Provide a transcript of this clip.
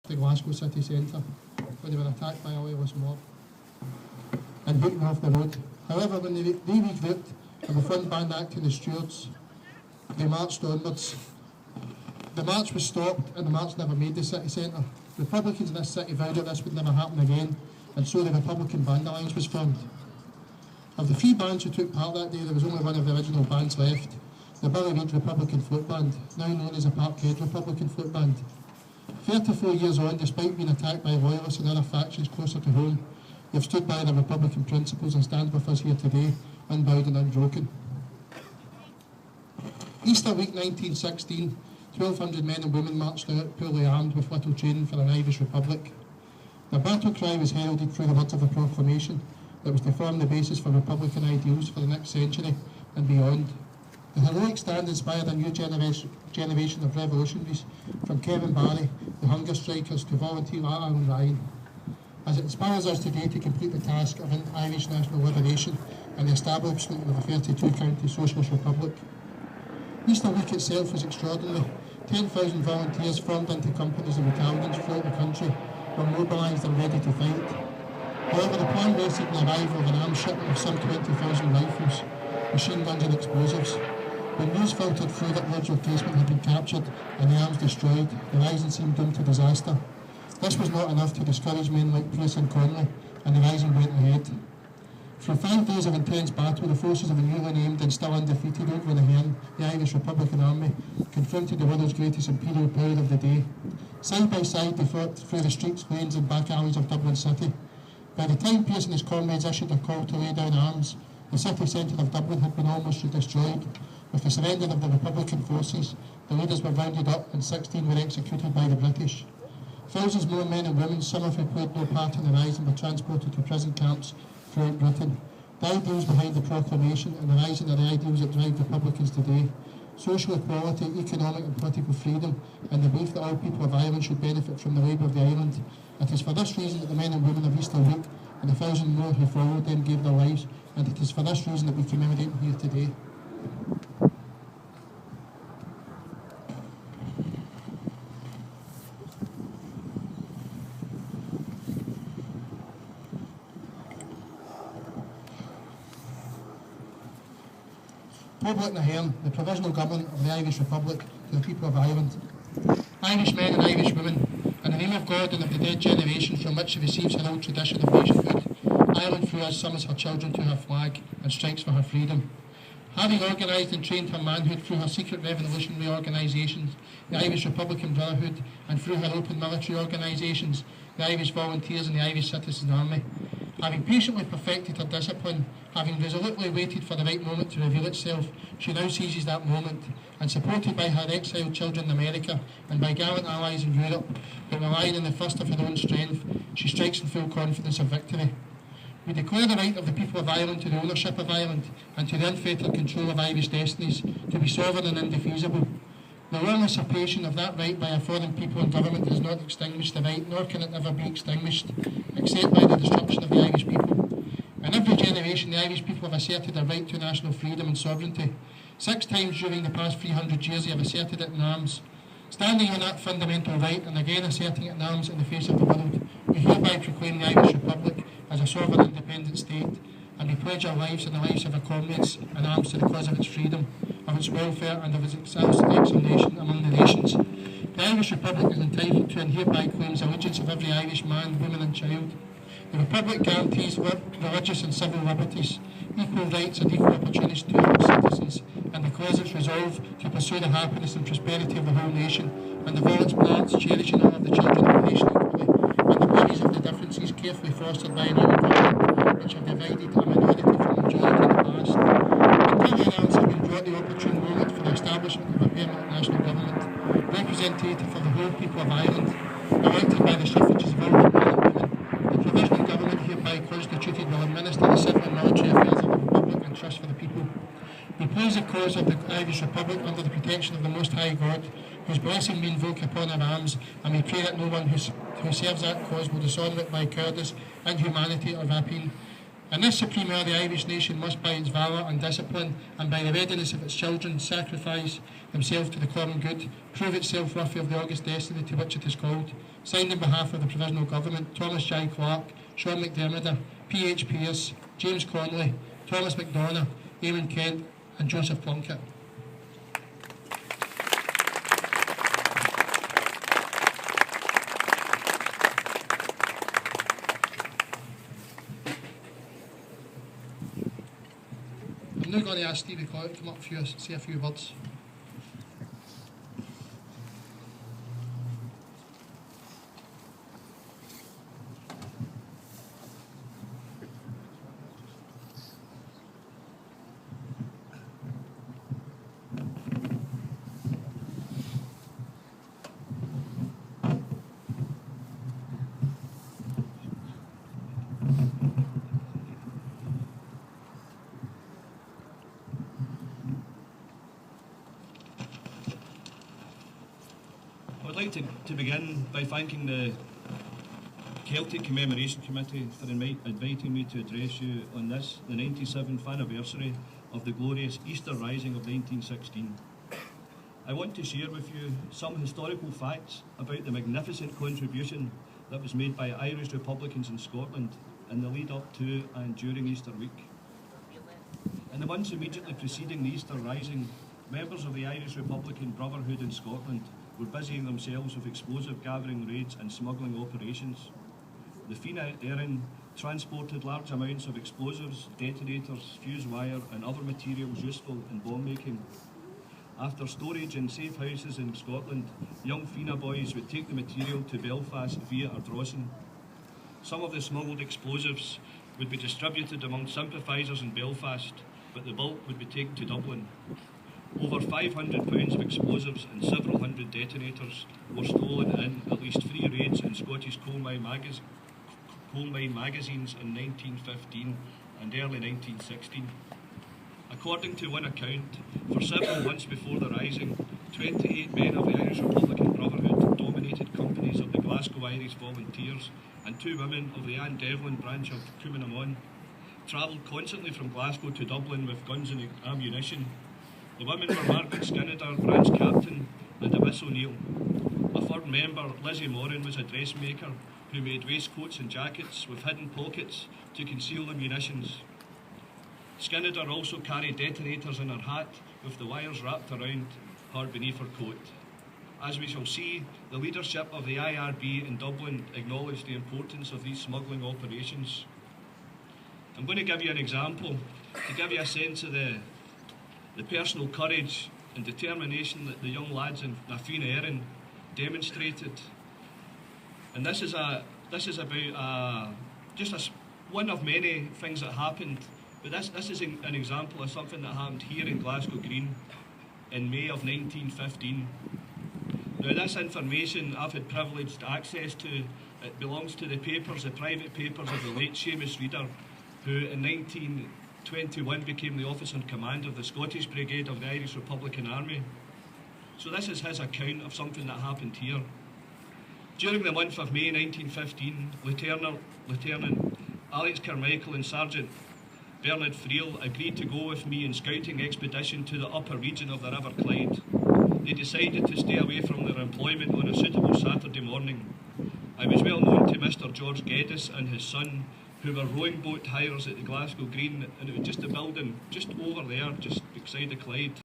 the Glasgow city centre, where they were attacked by a loyalist mob and beaten off the road. However, when they regrouped and the front band acting as stewards, they marched onwards. The march was stopped and the march never made the city centre. Republicans in this city vowed that this would never happen again, and so the Republican Band Alliance was formed. Of the 3 bands who took part that day, there was only one of the original bands left, the Billy Reid Republican Float Band, now known as the Parkhead Republican Float Band. 34 years on, despite being attacked by loyalists and other factions closer to home, they've stood by their Republican principles and stand with us here today, unbowed and unbroken. Easter week 1916, 1,200 men and women marched out, poorly armed with little training for an Irish Republic. Their battle cry was heralded through the words of a proclamation that was to form the basis for Republican ideals for the next century and beyond. The heroic stand inspired a new generation of revolutionaries, from Kevin Barry, the hunger strikers, to volunteer Alan Ryan, as it inspires us today to complete the task of an Irish national liberation and the establishment of a 32-county socialist republic. Easter week itself was extraordinary. 10,000 volunteers formed into companies and battalions throughout the country were mobilised and ready to fight. However, the plan rested on the arrival of an arms shipment of some 20,000 rifles, machine guns and explosives. When news filtered through that Lord's replacement had been captured and the arms destroyed, the rising seemed doomed to disaster. This was not enough to discourage men like Bruce and Conley, and the rising went ahead. Through 5 days of intense battle, the forces of the newly named and still undefeated O'Granahan, the Irish Republican Army, confronted the world's greatest imperial power of the day. Side by side, they fought through the streets, lanes and back alleys of Dublin City. By the time Pearse and his comrades issued a call to lay down arms, the city centre of Dublin had been almost destroyed. With the surrender of the Republican forces, the leaders were rounded up and 16 were executed by the British. Thousands more men and women, some of who played no part in the rising, were transported to prison camps throughout Britain. The ideals behind the proclamation and the rising are the ideals that drive Republicans today: social equality, economic and political freedom, and the belief that all people of Ireland should benefit from the labour of the island. It is for this reason that the men and women of Easter week and the 1,000 more who followed them gave their lives, and it is for this reason that we commemorate them here today. Public Nahairn, the provisional government of the Irish Republic, to the people of Ireland. Irish men and Irish women, in the name of God and of the dead generation from which she receives her old tradition of nationhood, Ireland through us summons her children to her flag and strikes for her freedom. Having organised and trained her manhood through her secret revolutionary organisations, the Irish Republican Brotherhood, and through her open military organisations, the Irish Volunteers and the Irish Citizen Army, having patiently perfected her discipline, having resolutely waited for the right moment to reveal itself, she now seizes that moment, and supported by her exiled children in America and by gallant allies in Europe, but relying on the first of her own strength, she strikes in full confidence of victory. We declare the right of the people of Ireland to the ownership of Ireland and to the unfettered control of Irish destinies, to be sovereign and indefeasible. The long usurpation of that right by a foreign people and government does not extinguish the right, nor can it ever be extinguished, except by the destruction of the Irish people. In every generation, the Irish people have asserted their right to national freedom and sovereignty. 6 times during the past 300 years, they have asserted it in arms. Standing on that fundamental right and again asserting it in arms in the face of the world, we hereby proclaim the Irish Republic as a sovereign independent state, and we pledge our lives and the lives of our comrades in arms to the cause of its freedom, of its welfare and of its exaltation among the nations. The Irish Republic is entitled to and hereby claims allegiance of every Irish man, woman and child. The Republic guarantees religious and civil liberties, equal rights and equal opportunities to all citizens, and declares its resolve to pursue the happiness and prosperity of the whole nation, and of all its plants, cherishing all of the children of the nation equally, and the beauties of the differences carefully fostered by an old government, which have divided a minority from a majority in the past. Until the announcement has been brought the opportune moment for the establishment of a permanent national government, representative of the whole people of Ireland, elected by the suffrages of all men and women. The provisional government hereby constituted will administer the civil and military affairs of the Republic and trust for the people. We praise the cause of the Irish Republic under the protection of the Most High God, whose blessing we invoke upon our arms, and we pray that no one who serves that cause will dishonour it by cowardice, inhumanity or rapine. In this supreme hour, the Irish nation must, by its valour and discipline, and by the readiness of its children, sacrifice themselves to the common good, prove itself worthy of the august destiny to which it is called. Signed on behalf of the Provisional Government, Thomas J. Clark, Sean McDermott, P.H. Pearce, James Connolly, Thomas McDonough, Eamon Kent, and Joseph Plunkett. I'm now going to ask Stevie Coyle to come up and say a few words. I'd like to begin by thanking the Celtic Commemoration Committee for inviting me to address you on this, the 97th anniversary of the glorious Easter Rising of 1916. I want to share with you some historical facts about the magnificent contribution that was made by Irish Republicans in Scotland in the lead up to and during Easter week. In the months immediately preceding the Easter Rising, members of the Irish Republican Brotherhood in Scotland were busying themselves with explosive gathering raids and smuggling operations. The Fine Gael transported large amounts of explosives, detonators, fuse wire and other materials useful in bomb making. After storage in safe houses in Scotland, young Fine boys would take the material to Belfast via Ardrossan. Some of the smuggled explosives would be distributed among sympathisers in Belfast, but the bulk would be taken to Dublin. Over £500 of explosives and several hundred detonators were stolen in at least 3 raids in Scottish coal mine magazines in 1915 and early 1916. According to one account, for several months before the Rising, 28 men of the Irish Republican Brotherhood dominated companies of the Glasgow Irish Volunteers, and 2 women of the Anne Devlin branch of Cumann travelled constantly from Glasgow to Dublin with guns and ammunition. The women were Margaret Skinner, branch captain, and Miss O'Neill. A 3rd member, Lizzie Moran, was a dressmaker who made waistcoats and jackets with hidden pockets to conceal the munitions. Skinner also carried detonators in her hat with the wires wrapped around her beneath her coat. As we shall see, the leadership of the IRB in Dublin acknowledged the importance of these smuggling operations. I'm going to give you an example to give you a sense of the personal courage and determination that the young lads in Fine Gael demonstrated. And this is about just one of many things that happened, but this is an example of something that happened here in Glasgow Green in May of 1915. Now this information I've had privileged access to. It belongs to the private papers of the late Seamus Reader, who in 1921 became the officer in command of the Scottish Brigade of the Irish Republican Army. So this is his account of something that happened here. During the month of May 1915, Lieutenant Alex Carmichael and Sergeant Bernard Friel agreed to go with me in scouting expedition to the upper region of the River Clyde. They decided to stay away from their employment on a suitable Saturday morning. I was well known to Mr. George Geddes and his son, who were rowing boat hires at the Glasgow Green, and it was just a building just over there, just beside the Clyde.